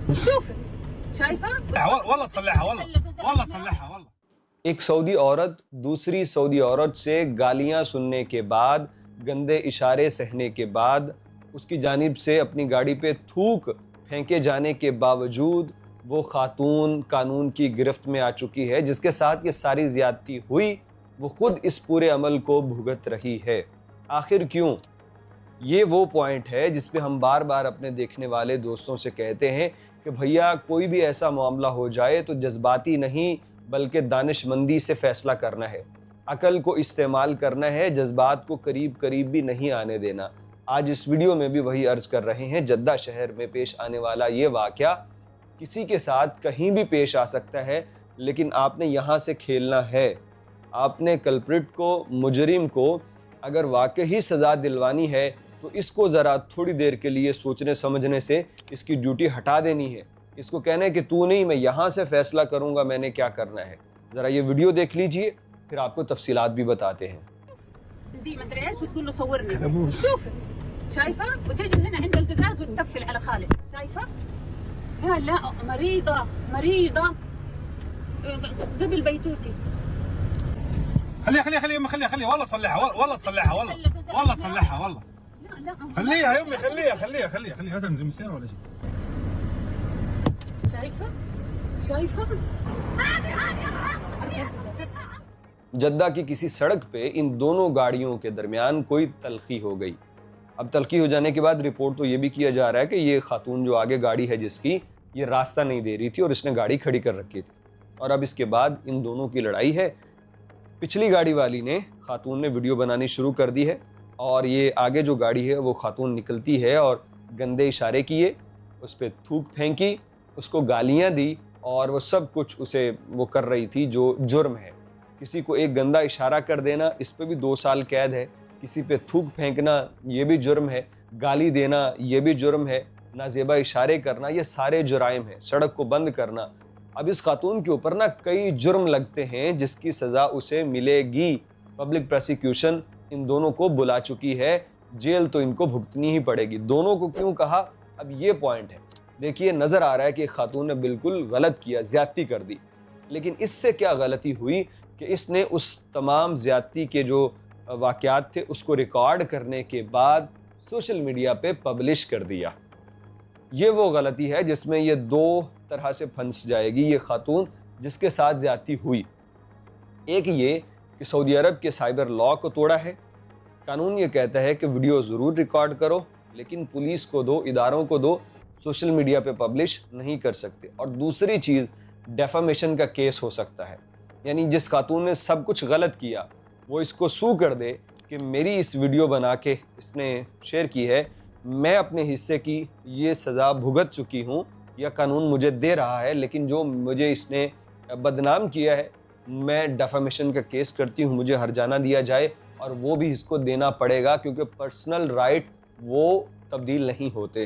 شوف شايفه والله تصلحها والله تصلحها والله. ایک سعودی عورت دوسری سعودی عورت سے گالیاں سننے کے بعد، گندے اشارے سہنے کے بعد، اس کی جانب سے اپنی گاڑی پہ تھوک پھینکے جانے کے باوجود وہ خاتون قانون کی گرفت میں آ چکی ہے. جس کے ساتھ یہ ساری زیادتی ہوئی وہ خود اس پورے عمل کو بھگت رہی ہے. آخر کیوں؟ یہ وہ پوائنٹ ہے جس پہ ہم بار بار اپنے دیکھنے والے دوستوں سے کہتے ہیں کہ بھیا کوئی بھی ایسا معاملہ ہو جائے تو جذباتی نہیں بلکہ دانش مندی سے فیصلہ کرنا ہے، عقل کو استعمال کرنا ہے، جذبات کو قریب بھی نہیں آنے دینا. آج اس ویڈیو میں بھی وہی عرض کر رہے ہیں. جدہ شہر میں پیش آنے والا یہ واقعہ کسی کے ساتھ کہیں بھی پیش آ سکتا ہے، لیکن آپ نے یہاں سے کھیلنا ہے. آپ نے کلپریٹ کو، مجرم کو اگر واقعی سزا دلوانی ہے تو اس کو ذرا تھوڑی دیر کے لیے سوچنے سمجھنے سے اس کی ڈیوٹی ہٹا دینی ہے. اس کو کہنا ہے کہ تو نہیں، میں یہاں سے فیصلہ کروں گا میں نے کیا کرنا ہے. ذرا یہ ویڈیو دیکھ لیجئے پھر آپ کو تفصیلات بھی بتاتے ہیں. دي ما ادري ايش وتقول له صورني. شوف شايفه وتجي هنا عند القزاز وتقفل على خالد. شايفه؟ قال لا مريضه قبل بيتوتي. خليها يمي خليها والله تصلحها والله تصلحها والله تصلحها والله. لا خليها يا امي خليها تنزل السيارة ولا شيء. شايفه جدہ کی کسی سڑک پہ ان دونوں گاڑیوں کے درمیان کوئی تلخی ہو گئی. اب تلخی ہو جانے کے بعد رپورٹ تو یہ بھی کیا جا رہا ہے کہ یہ خاتون جو آگے گاڑی ہے جس کی، یہ راستہ نہیں دے رہی تھی اور اس نے گاڑی کھڑی کر رکھی تھی. اور اب اس کے بعد ان دونوں کی لڑائی ہے. پچھلی گاڑی والی نے، خاتون نے ویڈیو بنانی شروع کر دی ہے اور یہ آگے جو گاڑی ہے وہ خاتون نکلتی ہے اور گندے اشارے کیے، اس پہ تھوک پھینکی، اس کو گالیاں دی اور وہ سب کچھ اسے وہ کر رہی تھی جو جرم ہے. کسی کو ایک گندا اشارہ کر دینا اس پہ بھی 2 سال قید ہے، کسی پہ تھوک پھینکنا یہ بھی جرم ہے، گالی دینا یہ بھی جرم ہے، نازیبا اشارے کرنا یہ سارے جرائم ہیں، سڑک کو بند کرنا. اب اس خاتون کے اوپر کئی جرم لگتے ہیں جس کی سزا اسے ملے گی. پبلک پروسیکیوشن ان دونوں کو بلا چکی ہے، جیل تو ان کو بھگتنی ہی پڑے گی. دونوں کو کیوں کہا؟ اب یہ پوائنٹ ہے. دیکھیے نظر آ رہا ہے کہ خاتون نے بالکل غلط کیا، زیادتی کر دی، لیکن اس سے کیا غلطی ہوئی کہ اس نے اس تمام زیادتی کے جو واقعات تھے اس کو ریکارڈ کرنے کے بعد سوشل میڈیا پہ پبلش کر دیا. یہ وہ غلطی ہے جس میں یہ 2 طرح سے پھنس جائے گی یہ خاتون جس کے ساتھ زیادتی ہوئی. ایک یہ کہ سعودی عرب کے سائبر لا کو توڑا ہے. قانون یہ کہتا ہے کہ ویڈیو ضرور ریکارڈ کرو لیکن پولیس کو دو، اداروں کو دو، سوشل میڈیا پہ پبلش نہیں کر سکتے. اور دوسری چیز ڈیفامیشن کا کیس ہو سکتا ہے، یعنی جس خاتون نے سب کچھ غلط کیا وہ اس کو سو کر دے کہ میری اس ویڈیو بنا کے اس نے شیئر کی ہے، میں اپنے حصے کی یہ سزا بھگت چکی ہوں یا قانون مجھے دے رہا ہے، لیکن جو مجھے اس نے بدنام کیا ہے میں ڈیفامیشن کا کیس کرتی ہوں، مجھے ہرجانہ دیا جائے اور وہ بھی اس کو دینا پڑے گا کیونکہ پرسنل رائٹ وہ تبدیل نہیں ہوتے.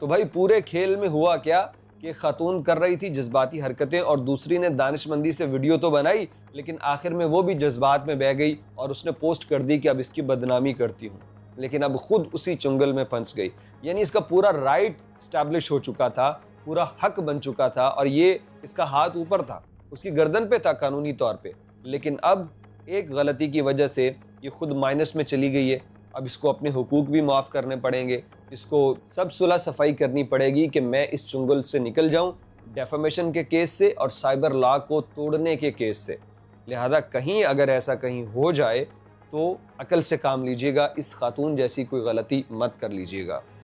تو بھائی پورے کھیل میں ہوا کیا کہ خاتون کر رہی تھی جذباتی حرکتیں اور دوسری نے دانش مندی سے ویڈیو تو بنائی لیکن آخر میں وہ بھی جذبات میں بہہ گئی اور اس نے پوسٹ کر دی کہ اب اس کی بدنامی کرتی ہوں، لیکن اب خود اسی چنگل میں پھنس گئی. یعنی اس کا پورا رائٹ اسٹیبلش ہو چکا تھا، پورا حق بن چکا تھا اور یہ اس کا ہاتھ اوپر تھا، اس کی گردن پہ تھا قانونی طور پہ، لیکن اب ایک غلطی کی وجہ سے یہ خود مائنس میں چلی گئی ہے. اب اس کو اپنے حقوق بھی معاف کرنے پڑیں گے، اس کو سب صلح صفائی کرنی پڑے گی کہ میں اس چنگل سے نکل جاؤں، ڈیفامیشن کے کیس سے اور سائبر لا کو توڑنے کے کیس سے. لہذا کہیں اگر ایسا کہیں ہو جائے تو عقل سے کام لیجئے گا، اس خاتون جیسی کوئی غلطی مت کر لیجئے گا.